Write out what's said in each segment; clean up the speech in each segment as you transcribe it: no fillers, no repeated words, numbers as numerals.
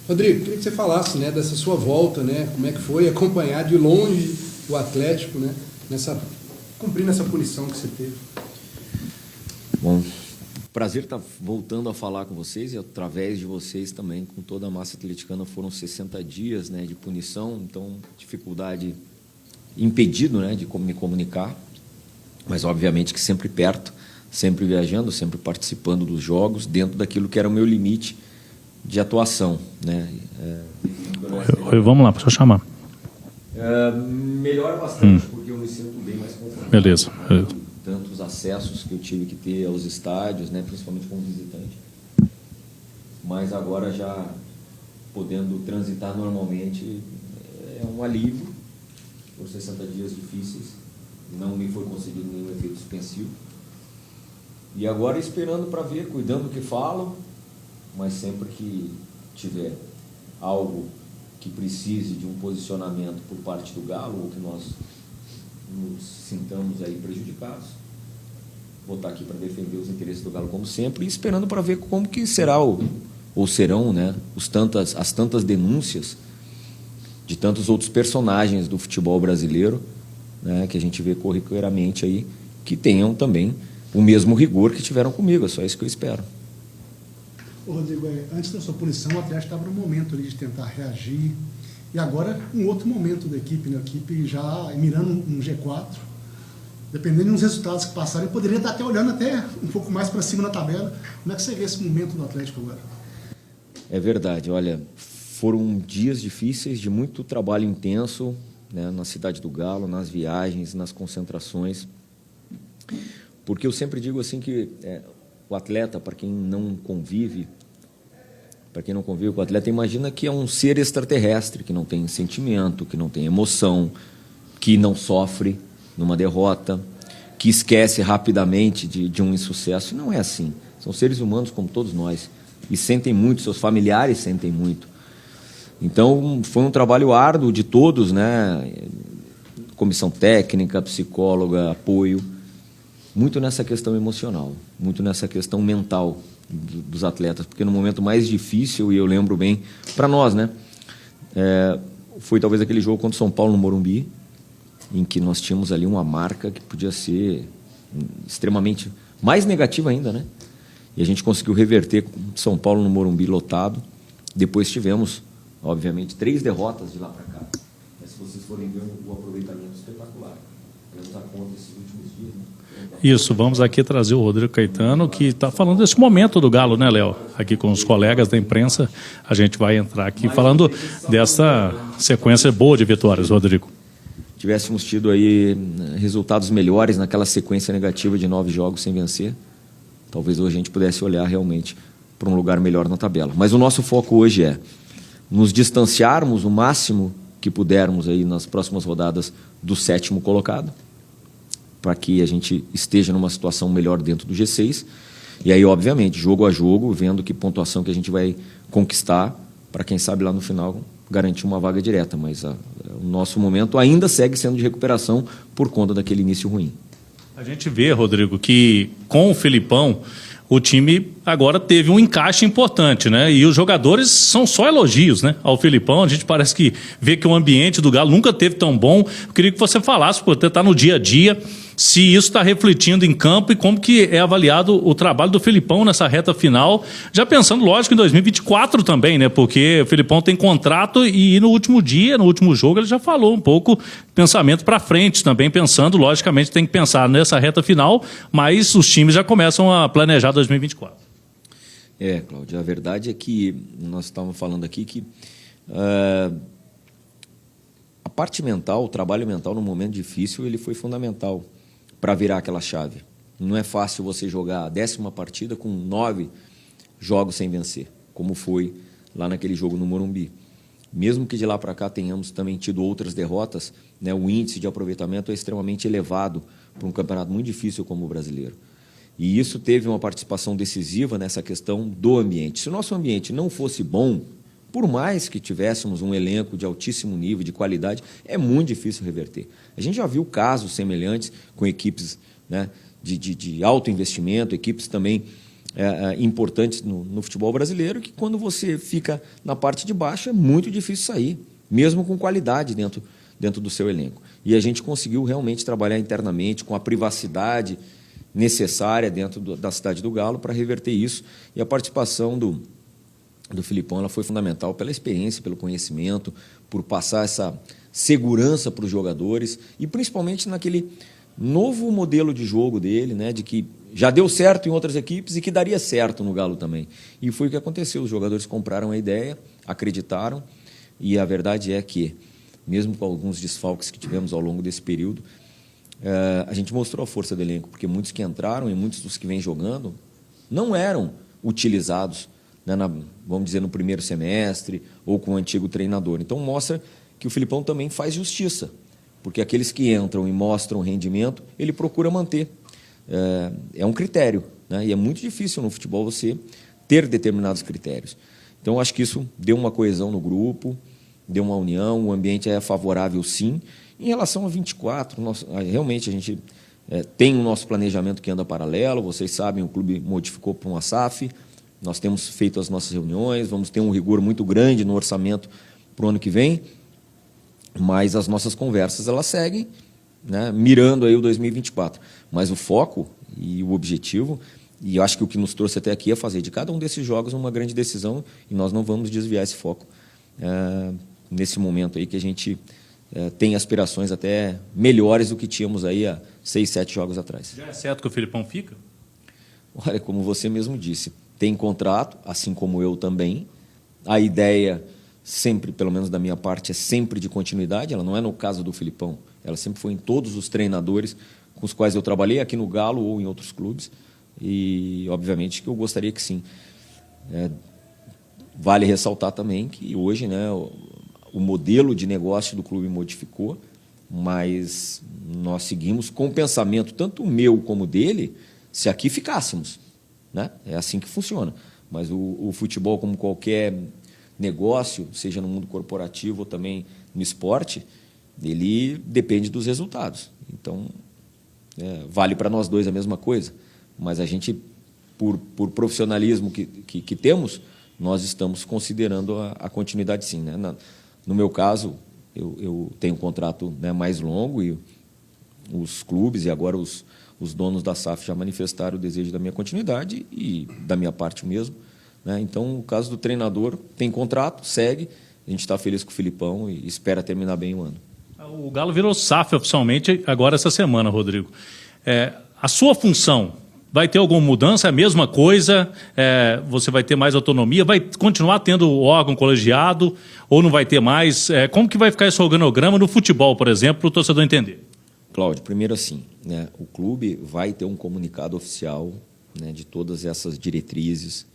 Rodrigo, queria que você falasse, né, dessa sua volta, né, como é que foi acompanhar de longe o Atlético, né, cumprindo essa punição que você teve. Bom, prazer estar voltando a falar com vocês e através de vocês também, com toda a massa atleticana. Foram 60 dias, né, de punição, então dificuldade, impedido, né, de me comunicar, mas obviamente que sempre perto, sempre viajando, sempre participando dos jogos, dentro daquilo que era o meu limite de atuação, né. Oi, vamos lá, precisa chamar. Melhora bastante, porque eu me sinto bem mais confortável. Beleza. Tantos acessos que eu tive que ter aos estádios, né, principalmente como visitante, mas agora já podendo transitar normalmente é um alívio. Por 60 dias difíceis, não me foi concedido nenhum efeito suspensivo, e agora esperando para ver, cuidando do que falo, mas sempre que tiver algo que precise de um posicionamento por parte do Galo, ou que nós nos sintamos aí prejudicados, vou estar aqui para defender os interesses do Galo como sempre, e esperando para ver como que será ou serão, né, as tantas denúncias de tantos outros personagens do futebol brasileiro, né, que a gente vê corriqueiramente aí, que tenham também o mesmo rigor que tiveram comigo. É só isso que eu espero. Ô, Rodrigo, antes da sua punição, o Atlético estava no momento ali de tentar reagir, e agora um outro momento da equipe, né? A equipe já mirando um G4, dependendo dos resultados que passarem, poderia estar até olhando até um pouco mais para cima na tabela. Como é que você vê esse momento do Atlético agora? É verdade, olha, foram dias difíceis, de muito trabalho intenso, né, na cidade do Galo, nas viagens, nas concentrações, porque eu sempre digo assim que o atleta, para quem não convive com o atleta, imagina que é um ser extraterrestre, que não tem sentimento, que não tem emoção, que não sofre numa derrota, que esquece rapidamente de um insucesso. Não é assim. São seres humanos como todos nós, e sentem muito, seus familiares sentem muito. Então, foi um trabalho árduo de todos, né? Comissão técnica, psicóloga, apoio, muito nessa questão emocional, muito nessa questão mental dos atletas, porque no momento mais difícil, e eu lembro bem, para nós, né? Foi talvez aquele jogo contra o São Paulo no Morumbi, em que nós tínhamos ali uma marca que podia ser extremamente mais negativa ainda, né? E a gente conseguiu reverter São Paulo no Morumbi lotado. Depois tivemos, obviamente, 3 derrotas de lá para cá. Mas se vocês forem ver o aproveitamento espetacular, temos a conta esses últimos dias, né? Isso, vamos aqui trazer o Rodrigo Caetano, que está falando desse momento do Galo, né, Léo? Aqui com os colegas da imprensa, a gente vai entrar aqui falando dessa sequência boa de vitórias, Rodrigo. Tivéssemos tido aí resultados melhores naquela sequência negativa de 9 jogos sem vencer, talvez hoje a gente pudesse olhar realmente para um lugar melhor na tabela. Mas o nosso foco hoje é nos distanciarmos o máximo que pudermos aí nas próximas rodadas do 7º colocado, para que a gente esteja numa situação melhor dentro do G6. E aí, obviamente, jogo a jogo, vendo que pontuação que a gente vai conquistar, para quem sabe lá no final garantir uma vaga direta. Mas o nosso momento ainda segue sendo de recuperação por conta daquele início ruim. A gente vê, Rodrigo, que com o Filipão, o time agora teve um encaixe importante, né? E os jogadores são só elogios, né? Ao Filipão, a gente parece que vê que o ambiente do Galo nunca teve tão bom. Eu queria que você falasse, por estar no dia a dia, se isso está refletindo em campo e como que é avaliado o trabalho do Filipão nessa reta final, já pensando, lógico, em 2024 também, né? Porque o Filipão tem contrato e no último dia, no último jogo, ele já falou um pouco pensamento para frente também, pensando, logicamente, tem que pensar nessa reta final, mas os times já começam a planejar 2024. Cláudio, a verdade é que nós estávamos falando aqui que a parte mental, o trabalho mental no momento difícil, ele foi fundamental para virar aquela chave. Não é fácil você jogar a 10ª partida com 9 jogos sem vencer, como foi lá naquele jogo no Morumbi. Mesmo que de lá para cá tenhamos também tido outras derrotas, né, o índice de aproveitamento é extremamente elevado para um campeonato muito difícil como o brasileiro. E isso teve uma participação decisiva nessa questão do ambiente. Se o nosso ambiente não fosse bom, por mais que tivéssemos um elenco de altíssimo nível, de qualidade, é muito difícil reverter. A gente já viu casos semelhantes com equipes, né, de alto investimento, equipes também importantes no futebol brasileiro, que quando você fica na parte de baixo é muito difícil sair, mesmo com qualidade dentro do seu elenco. E a gente conseguiu realmente trabalhar internamente com a privacidade necessária dentro da Cidade do Galo para reverter isso. E a participação do Filipão ela foi fundamental pela experiência, pelo conhecimento, por passar essa segurança para os jogadores e principalmente naquele novo modelo de jogo dele, né, de que já deu certo em outras equipes e que daria certo no Galo também. E foi o que aconteceu. Os jogadores compraram a ideia, acreditaram, e a verdade é que, mesmo com alguns desfalques que tivemos ao longo desse período, a gente mostrou a força do elenco, porque muitos que entraram e muitos dos que vêm jogando não eram utilizados, né, vamos dizer, no primeiro semestre ou com o antigo treinador. Então mostra que o Filipão também faz justiça, porque aqueles que entram e mostram rendimento, ele procura manter. É um critério, né? E é muito difícil no futebol você ter determinados critérios. Então, acho que isso deu uma coesão no grupo, deu uma união, o ambiente é favorável, sim. Em relação a 24, realmente a gente tem o nosso planejamento que anda paralelo, vocês sabem, o clube modificou para uma SAF, nós temos feito as nossas reuniões, vamos ter um rigor muito grande no orçamento para o ano que vem, mas as nossas conversas elas seguem, né, mirando aí o 2024. Mas o foco e o objetivo, e eu acho que o que nos trouxe até aqui é fazer de cada um desses jogos uma grande decisão, e nós não vamos desviar esse foco nesse momento aí que a gente tem aspirações até melhores do que tínhamos aí há 6, 7 jogos atrás. Já é certo que o Filipão fica? Olha, como você mesmo disse, tem contrato, assim como eu também. A ideia sempre, pelo menos da minha parte, é sempre de continuidade. Ela não é no caso do Filipão, ela sempre foi em todos os treinadores com os quais eu trabalhei, aqui no Galo ou em outros clubes. E, obviamente, que eu gostaria que sim. Vale ressaltar também que hoje, né, o modelo de negócio do clube modificou, mas nós seguimos com o pensamento, tanto o meu como o dele, se aqui ficássemos, né? É assim que funciona. Mas o futebol, como qualquer negócio, seja no mundo corporativo ou também no esporte, ele depende dos resultados. Então, vale para nós dois a mesma coisa, mas a gente, por profissionalismo que temos, nós estamos considerando a continuidade sim, né? No meu caso, eu tenho um contrato, né, mais longo e os clubes e agora os donos da SAF já manifestaram o desejo da minha continuidade e da minha parte mesmo, né? Então, o caso do treinador tem contrato, segue, a gente está feliz com o Filipão e espera terminar bem o ano. O Galo virou SAF oficialmente agora essa semana, Rodrigo. A sua função vai ter alguma mudança? É a mesma coisa? Você vai ter mais autonomia? Vai continuar tendo o órgão colegiado ou não vai ter mais? Como que vai ficar esse organograma no futebol, por exemplo, para o torcedor entender? Cláudio, primeiro assim, né, o clube vai ter um comunicado oficial, né, de todas essas diretrizes,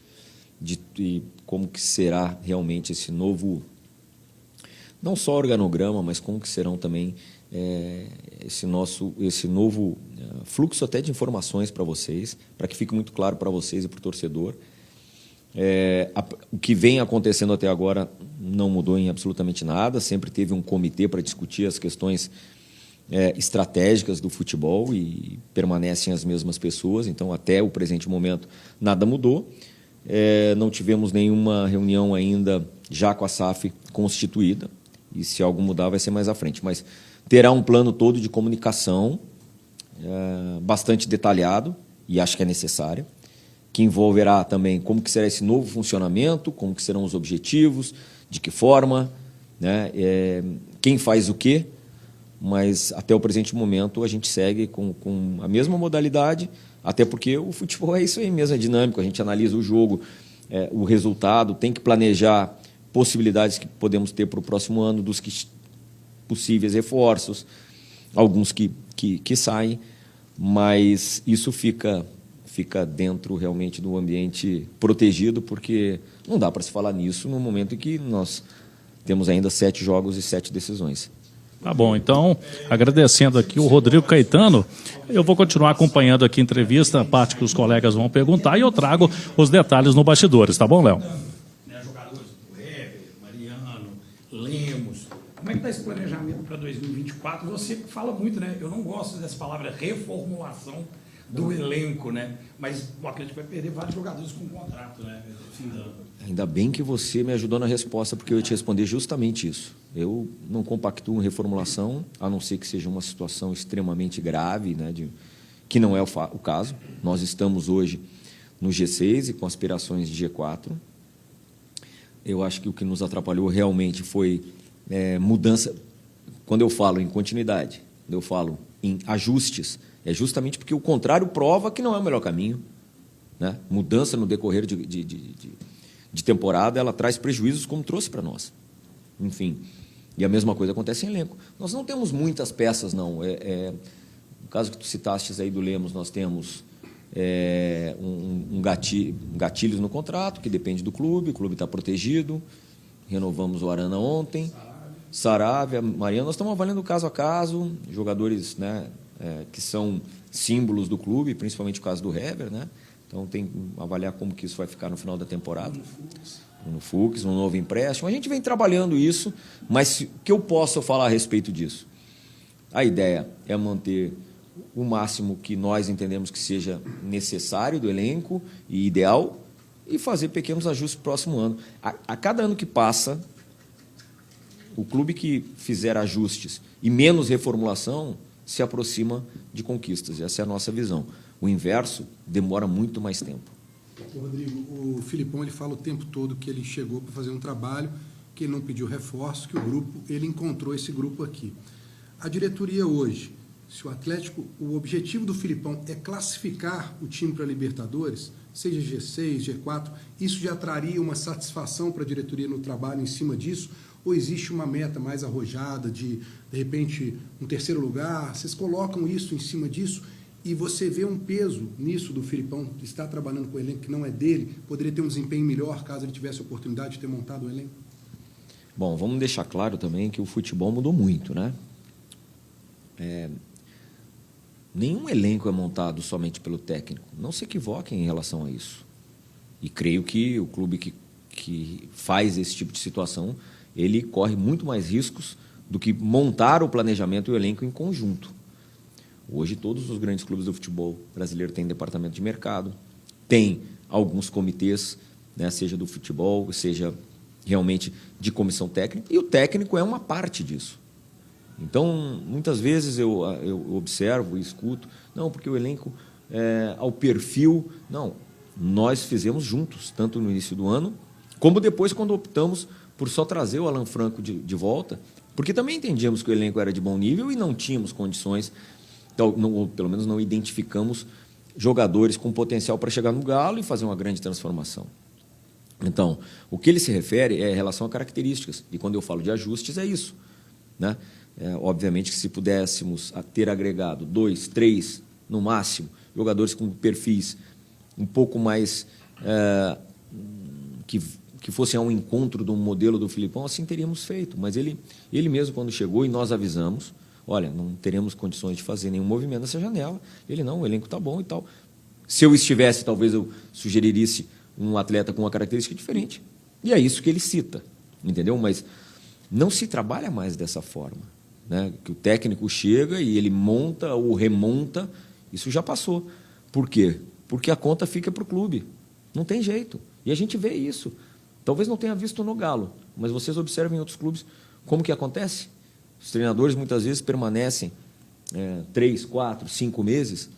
de como que será realmente esse novo, não só organograma, mas como que serão também esse novo fluxo até de informações para vocês, para que fique muito claro para vocês e para o torcedor. O que vem acontecendo até agora não mudou em absolutamente nada, sempre teve um comitê para discutir as questões estratégicas do futebol e permanecem as mesmas pessoas, então até o presente momento nada mudou. Não tivemos nenhuma reunião ainda já com a SAF constituída, e se algo mudar vai ser mais à frente, mas terá um plano todo de comunicação bastante detalhado, e acho que é necessário, que envolverá também como que será esse novo funcionamento, como que serão os objetivos, de que forma, né, quem faz o quê, mas até o presente momento a gente segue com a mesma modalidade, até porque o futebol é isso aí mesmo, é dinâmico, a gente analisa o jogo, o resultado, tem que planejar possibilidades que podemos ter para o próximo ano, dos possíveis reforços, alguns que saem, mas isso fica dentro realmente do ambiente protegido, porque não dá para se falar nisso no momento em que nós temos ainda 7 jogos e 7 decisões. Tá bom, então, agradecendo aqui o Rodrigo Caetano, eu vou continuar acompanhando aqui a entrevista, a parte que os colegas vão perguntar, e eu trago os detalhes no bastidores, tá bom, Léo? Jogadores, o Heber, Mariano, Lemos, como é que está esse planejamento para 2024? Você fala muito, né? Eu não gosto dessa palavra reformulação do elenco, né? Mas o Atlético vai perder vários jogadores com contrato, né? Findando. Ainda bem que você me ajudou na resposta, porque eu ia te responder justamente isso. Eu não compactuo em reformulação, a não ser que seja uma situação extremamente grave, né, que não é o caso. Nós estamos hoje no G6 e com aspirações de G4. Eu acho que o que nos atrapalhou realmente foi mudança. Quando eu falo em continuidade, quando eu falo em ajustes, é justamente porque o contrário prova que não é o melhor caminho, né? Mudança no decorrer de temporada, ela traz prejuízos como trouxe para nós. Enfim, e a mesma coisa acontece em elenco. Nós não temos muitas peças, não. No caso que tu citaste aí do Lemos, nós temos gatilhos no contrato, que depende do clube, o clube está protegido, renovamos o Arana ontem, Saravia, Mariano, nós estamos avaliando caso a caso, jogadores, né, que são símbolos do clube, principalmente o caso do Hever, né? Então tem que avaliar como que isso vai ficar no final da temporada. No Fux, um novo empréstimo. A gente vem trabalhando isso, mas o que eu posso falar a respeito disso? A ideia é manter o máximo que nós entendemos que seja necessário do elenco e ideal e fazer pequenos ajustes no próximo ano. A cada ano que passa, o clube que fizer ajustes e menos reformulação se aproxima de conquistas. Essa é a nossa visão. O inverso demora muito mais tempo. Rodrigo, o Filipão ele fala o tempo todo que ele chegou para fazer um trabalho, que ele não pediu reforço, que o grupo, ele encontrou esse grupo aqui. A diretoria hoje, se o Atlético, o objetivo do Filipão é classificar o time para a Libertadores, seja G6, G4, isso já traria uma satisfação para a diretoria no trabalho em cima disso? Ou existe uma meta mais arrojada de repente, um terceiro lugar? Vocês colocam isso em cima disso? E você vê um peso nisso do Filipão, que está trabalhando com o elenco que não é dele, poderia ter um desempenho melhor caso ele tivesse a oportunidade de ter montado o elenco? Bom, vamos deixar claro também que o futebol mudou muito, né? Nenhum elenco é montado somente pelo técnico. Não se equivoquem em relação a isso. E creio que o clube que faz esse tipo de situação, ele corre muito mais riscos do que montar o planejamento e o elenco em conjunto. Hoje, todos os grandes clubes do futebol brasileiro têm departamento de mercado, tem alguns comitês, né, seja do futebol, seja realmente de comissão técnica, e o técnico é uma parte disso. Então, muitas vezes eu observo e escuto, não, porque o elenco ao perfil... Não, nós fizemos juntos, tanto no início do ano, como depois quando optamos por só trazer o Alan Franco de volta, porque também entendíamos que o elenco era de bom nível e não tínhamos condições... Então, pelo menos não identificamos jogadores com potencial para chegar no Galo e fazer uma grande transformação. Então, o que ele se refere é em relação a características. E quando eu falo de ajustes, é isso, né? Obviamente que se pudéssemos ter agregado 2, 3, no máximo, jogadores com perfis um pouco mais... que fossem ao encontro do modelo do Filipão, assim teríamos feito. Mas ele mesmo, quando chegou e nós avisamos... Olha, não teremos condições de fazer nenhum movimento nessa janela. Ele, não, o elenco está bom e tal. Se eu estivesse, talvez eu sugerisse um atleta com uma característica diferente. E é isso que ele cita, entendeu? Mas não se trabalha mais dessa forma, né? Que o técnico chega e ele monta ou remonta, isso já passou. Por quê? Porque a conta fica para o clube. Não tem jeito. E a gente vê isso. Talvez não tenha visto no Galo, mas vocês observem em outros clubes como que acontece. Os treinadores muitas vezes permanecem 3, 4, 5 meses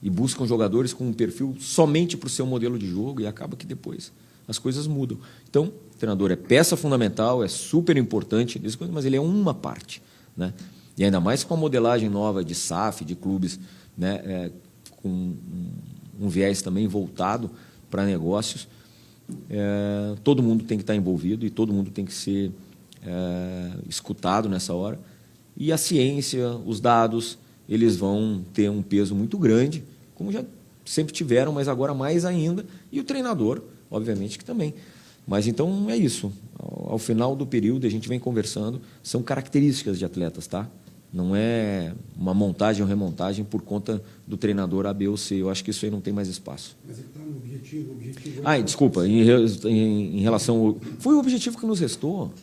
e buscam jogadores com um perfil somente para o seu modelo de jogo e acaba que depois as coisas mudam. Então, o treinador é peça fundamental, é super importante, mas ele é uma parte, né? E ainda mais com a modelagem nova de SAF, de clubes, né, com um viés também voltado para negócios, todo mundo tem que estar envolvido e todo mundo tem que ser escutado nessa hora. E a ciência, os dados, eles vão ter um peso muito grande, como já sempre tiveram, mas agora mais ainda. E o treinador, obviamente, que também. Mas então é isso. Ao final do período, a gente vem conversando, são características de atletas, tá? Não é uma montagem ou remontagem por conta do treinador A, B ou C. Eu acho que isso aí não tem mais espaço. Mas ele está no objetivo. Desculpa, em relação ao... Foi o objetivo que nos restou.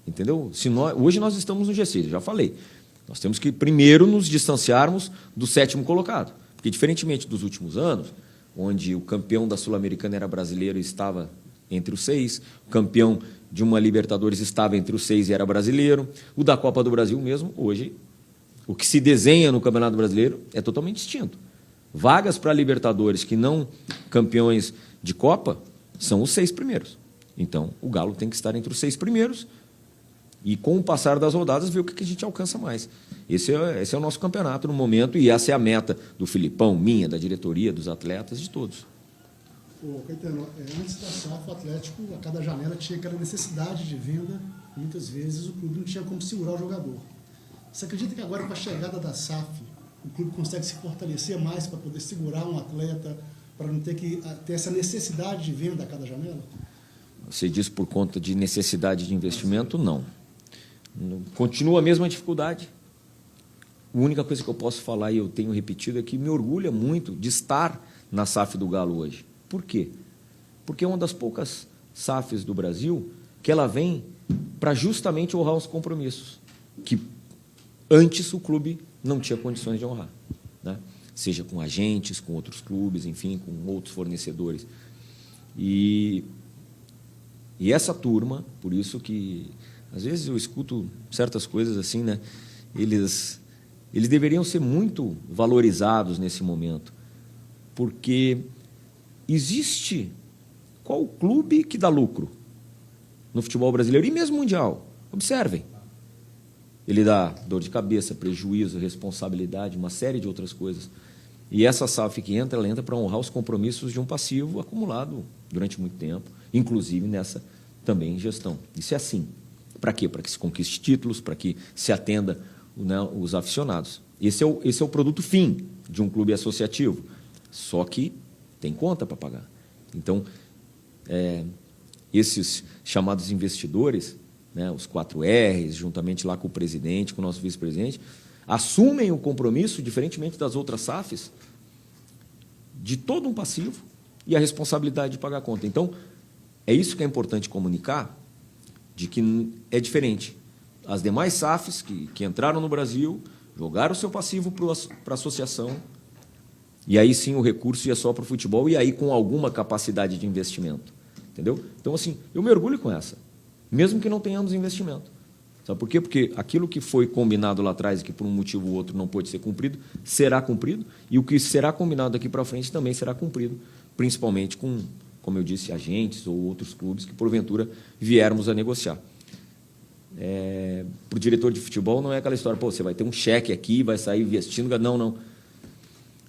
Entendeu? Hoje nós estamos no G6, eu já falei. Nós temos que primeiro nos distanciarmos do 7º colocado. Porque, diferentemente dos últimos anos, onde o campeão da Sul-Americana era brasileiro e estava entre os 6, o campeão de uma Libertadores estava entre os 6 e era brasileiro, o da Copa do Brasil mesmo, hoje, o que se desenha no Campeonato Brasileiro é totalmente distinto. Vagas para Libertadores que não campeões de Copa são os 6 primeiros. Então, o Galo tem que estar entre os 6 primeiros e, com o passar das rodadas, ver o que a gente alcança mais. Esse é o nosso campeonato no momento e essa é a meta do Filipão, minha, da diretoria, dos atletas, de todos. Ô, Caetano, antes da SAF, o Atlético, a cada janela, tinha aquela necessidade de venda. Muitas vezes o clube não tinha como segurar o jogador. Você acredita que agora, com a chegada da SAF, o clube consegue se fortalecer mais para poder segurar um atleta, para não ter que ter essa necessidade de venda a cada janela? Você diz por conta de necessidade de investimento? Não. Continua a mesma dificuldade. A única coisa que eu posso falar, e eu tenho repetido, é que me orgulha muito de estar na SAF do Galo hoje. Por quê? Porque é uma das poucas SAFs do Brasil que ela vem para justamente honrar os compromissos que antes o clube não tinha condições de honrar, né? Seja com agentes, com outros clubes, enfim, com outros fornecedores. E essa turma, por isso que às vezes eu escuto certas coisas assim, né? Eles deveriam ser muito valorizados nesse momento, porque existe qual clube que dá lucro no futebol brasileiro e mesmo mundial? Observem. Ele dá dor de cabeça, prejuízo, responsabilidade, uma série de outras coisas. E essa SAF que entra, ela entra para honrar os compromissos de um passivo acumulado durante muito tempo, inclusive nessa também gestão. Isso é assim. Para quê? Para que se conquiste títulos, para que se atenda, né, os aficionados. Esse é o produto fim de um clube associativo. Só que tem conta para pagar. Então, esses chamados investidores, né, os 4 R's, juntamente lá com o presidente, com o nosso vice-presidente, assumem o compromisso, diferentemente das outras SAFs, de todo um passivo e a responsabilidade de pagar a conta. Então, é isso que é importante comunicar, de que é diferente. As demais SAFs que entraram no Brasil, jogaram o seu passivo para a associação, e aí sim o recurso ia só para o futebol, e aí com alguma capacidade de investimento. Entendeu? Então, assim, eu me orgulho com essa, mesmo que não tenhamos investimento. Sabe por quê? Porque aquilo que foi combinado lá atrás e que por um motivo ou outro não pôde ser cumprido, será cumprido, e o que será combinado daqui para frente também será cumprido, principalmente com, como eu disse, agentes ou outros clubes que, porventura, viermos a negociar. Para o diretor de futebol não é aquela história, pô, você vai ter um cheque aqui, vai sair investindo. Não.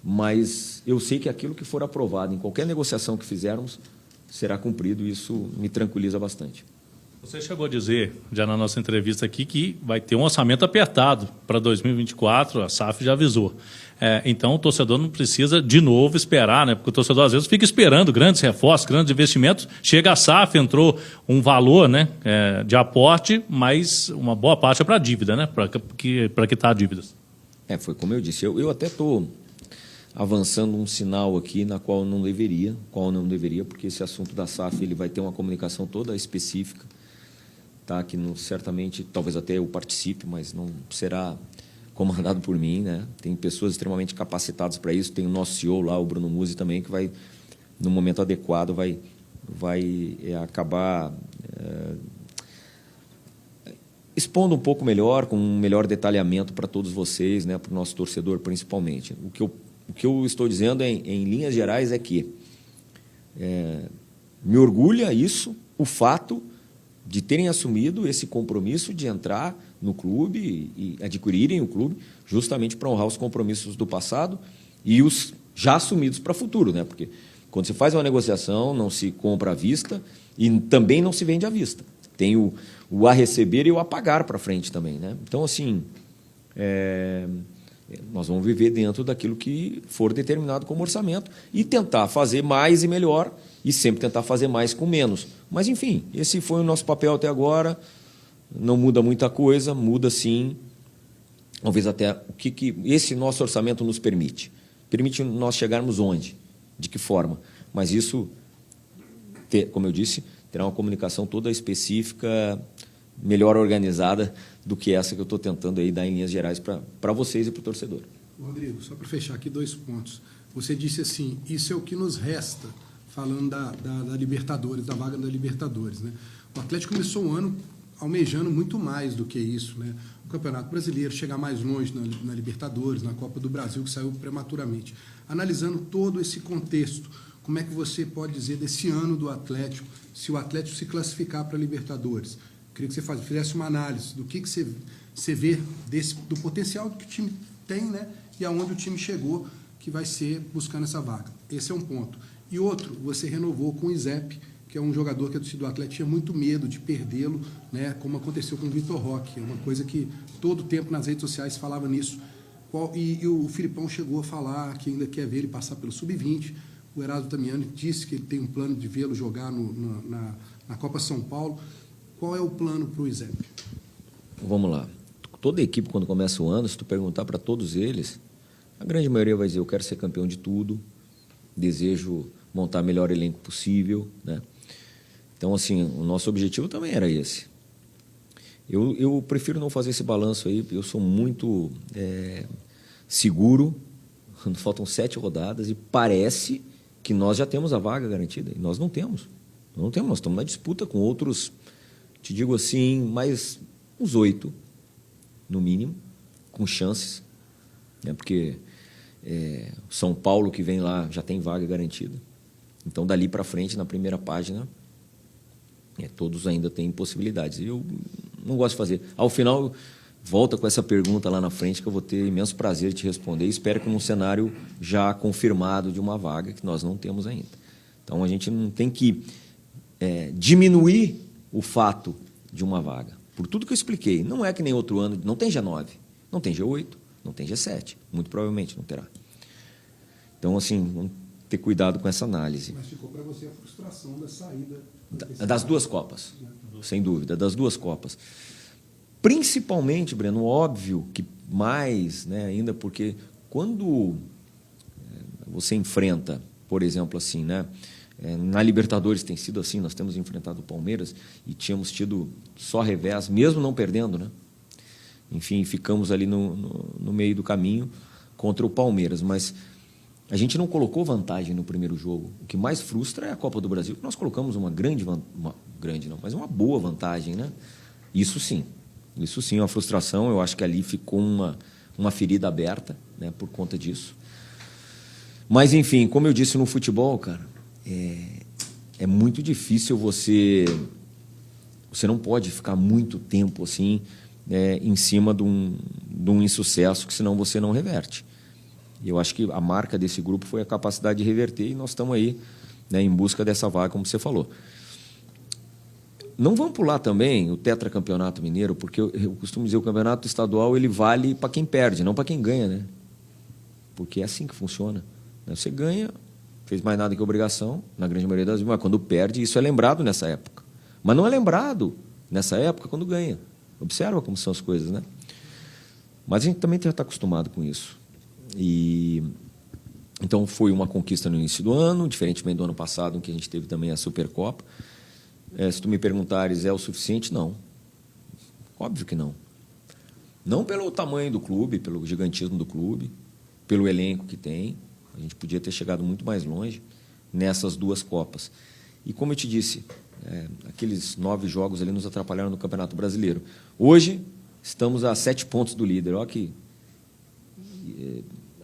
Mas eu sei que aquilo que for aprovado em qualquer negociação que fizermos será cumprido, e isso me tranquiliza bastante. Você chegou a dizer, já na nossa entrevista aqui, que vai ter um orçamento apertado para 2024, a SAF já avisou. Então, o torcedor não precisa, de novo, esperar, né? Porque o torcedor, às vezes, fica esperando grandes reforços, grandes investimentos. Chega a SAF, entrou um valor, né, de aporte, mas uma boa parte é para a dívida, né? Para quitar dívidas. Foi como eu disse. Eu até estou avançando um sinal aqui na qual não deveria, porque esse assunto da SAF ele vai ter uma comunicação toda específica, tá? Que não, certamente, talvez até eu participe, mas não será comandado por mim, né? Tem pessoas extremamente capacitadas para isso. Tem o nosso CEO lá, o Bruno Musi, também, que vai, no momento adequado, vai acabar expondo um pouco melhor, com um melhor detalhamento para todos vocês, né? Para o nosso torcedor, principalmente. O que eu estou dizendo em linhas gerais é que me orgulha isso, o fato de terem assumido esse compromisso de entrar no clube e adquirirem o clube, justamente para honrar os compromissos do passado e os já assumidos para o futuro, né? Porque quando se faz uma negociação, não se compra à vista e também não se vende à vista. Tem o a receber e o a pagar para frente também, né? Então, assim, nós vamos viver dentro daquilo que for determinado como orçamento e tentar fazer mais e melhor, e sempre tentar fazer mais com menos. Mas, enfim, esse foi o nosso papel até agora. Não muda muita coisa, muda sim, talvez até o que esse nosso orçamento nos permite. Permite nós chegarmos onde? De que forma? Mas isso, como eu disse, terá uma comunicação toda específica, melhor organizada do que essa que eu estou tentando aí dar em linhas gerais para vocês e para o torcedor. Rodrigo, só para fechar aqui 2 pontos. Você disse assim, isso é o que nos resta, falando da Libertadores, da vaga da Libertadores, né? O Atlético começou o ano almejando muito mais do que isso, né? O Campeonato Brasileiro, chegar mais longe na Libertadores, na Copa do Brasil, que saiu prematuramente. Analisando todo esse contexto, como é que você pode dizer desse ano do Atlético, se o Atlético se classificar para a Libertadores? Eu queria que você fizesse uma análise do que você vê do potencial que o time tem, né? E aonde o time chegou, que vai ser buscando essa vaga. Esse é um ponto. E outro, você renovou com o Izep, que é um jogador que a torcida do Atlético tinha muito medo de perdê-lo, né, como aconteceu com o Vitor Roque. É uma coisa que todo o tempo nas redes sociais falava nisso. E o Filipão chegou a falar que ainda quer ver ele passar pelo Sub-20. O Erasmo Damiani disse que ele tem um plano de vê-lo jogar na Copa São Paulo. Qual é o plano para o Izep? Vamos lá. Toda a equipe, quando começa o ano, se tu perguntar para todos eles, a grande maioria vai dizer, eu quero ser campeão de tudo, desejo montar o melhor elenco possível, né? Então, assim, o nosso objetivo também era esse. Eu prefiro não fazer esse balanço aí, porque eu sou muito seguro, faltam 7 rodadas, e parece que nós já temos a vaga garantida, e nós não temos. Nós estamos na disputa com outros, te digo assim, mais uns 8, no mínimo, com chances, né? Porque São Paulo, que vem lá, já tem vaga garantida. Então, dali para frente, na primeira página, todos ainda têm possibilidades. E eu não gosto de fazer. Ao final, volta com essa pergunta lá na frente, que eu vou ter imenso prazer de te responder. E espero que num cenário já confirmado de uma vaga, que nós não temos ainda. Então, a gente não tem que diminuir o fato de uma vaga. Por tudo que eu expliquei, não é que nem outro ano, não tem G9, não tem G8, não tem G7, muito provavelmente não terá. Então, assim, vamos ter cuidado com essa análise. Mas ficou para você a frustração da saída... Das 2 Copas, sem dúvida, das 2 Copas. Principalmente, Breno, óbvio que mais, né, ainda porque quando você enfrenta, por exemplo, assim, né, na Libertadores tem sido assim, nós temos enfrentado o Palmeiras e tínhamos tido só revés, mesmo não perdendo, né? Enfim, ficamos ali no meio do caminho contra o Palmeiras, mas a gente não colocou vantagem no primeiro jogo. O que mais frustra é a Copa do Brasil. Nós colocamos uma boa vantagem, né? Isso sim, uma frustração. Eu acho que ali ficou uma ferida aberta, né, por conta disso. Mas, enfim, como eu disse no futebol, cara, é muito difícil você não pode ficar muito tempo assim, em cima de um insucesso, que senão você não reverte. E eu acho que a marca desse grupo foi a capacidade de reverter, e nós estamos aí, né, em busca dessa vaga, como você falou. Não vamos pular também o tetracampeonato mineiro, porque eu costumo dizer que o campeonato estadual ele vale para quem perde, não para quem ganha, né? Porque é assim que funciona. Você ganha, fez mais nada que obrigação, na grande maioria das vezes, mas quando perde, isso é lembrado nessa época. Mas não é lembrado nessa época quando ganha. Observa como são as coisas, né? Mas a gente também já está acostumado com isso. Então, foi uma conquista no início do ano, diferentemente do ano passado, em que a gente teve também a Supercopa. Se tu me perguntares, é o suficiente? Não. Óbvio que não. Não pelo tamanho do clube, pelo gigantismo do clube, pelo elenco que tem. A gente podia ter chegado muito mais longe nessas 2 Copas. E, como eu te disse, aqueles 9 jogos ali nos atrapalharam no Campeonato Brasileiro. Hoje, estamos a 7 pontos do líder. Olha que...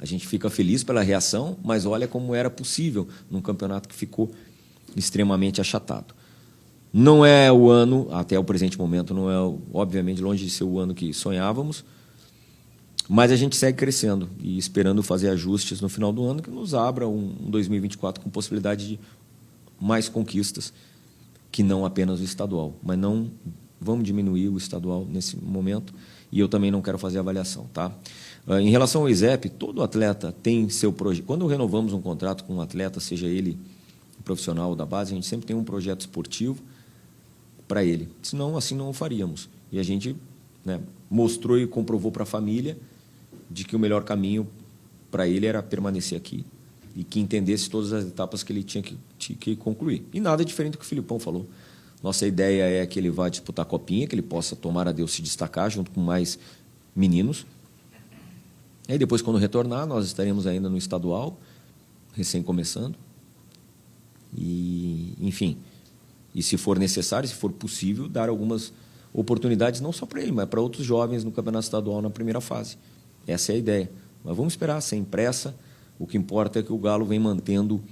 A gente fica feliz pela reação, mas olha como era possível num campeonato que ficou extremamente achatado. Não é o ano, até o presente momento, não é, obviamente, longe de ser o ano que sonhávamos, mas a gente segue crescendo e esperando fazer ajustes no final do ano que nos abra um 2024 com possibilidade de mais conquistas, que não apenas o estadual. Mas não vamos diminuir o estadual nesse momento, e eu também não quero fazer avaliação, tá? Em relação ao ISEP, todo atleta tem seu projeto. Quando renovamos um contrato com um atleta, seja ele profissional da base, a gente sempre tem um projeto esportivo para ele. Senão, assim não o faríamos. E a gente, né, mostrou e comprovou para a família de que o melhor caminho para ele era permanecer aqui e que entendesse todas as etapas que ele tinha que concluir. E nada diferente do que o Filipão falou. Nossa ideia é que ele vá disputar a Copinha, que ele possa, tomar a Deus, se destacar junto com mais meninos. Aí depois, quando retornar, nós estaremos ainda no estadual, recém começando. E, enfim, e se for necessário, se for possível, dar algumas oportunidades, não só para ele, mas para outros jovens no campeonato estadual na primeira fase. Essa é a ideia. Mas vamos esperar, sem pressa. O que importa é que o Galo vem mantendo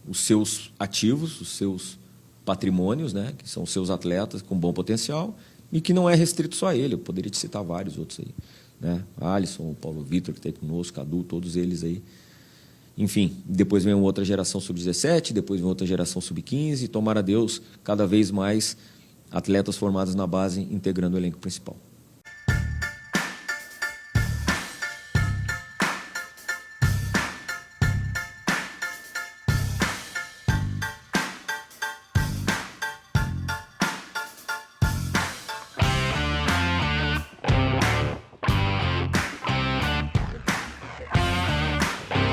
os seus ativos, os seus patrimônios, né, que são os seus atletas com bom potencial, e que não é restrito só a ele. Eu poderia te citar vários outros aí, né? Alisson, o Paulo Vitor, que está aí conosco, Cadu, todos eles aí. Enfim, depois vem uma outra geração sub-17, depois vem outra geração sub-15, tomara Deus, cada vez mais atletas formados na base integrando o elenco principal.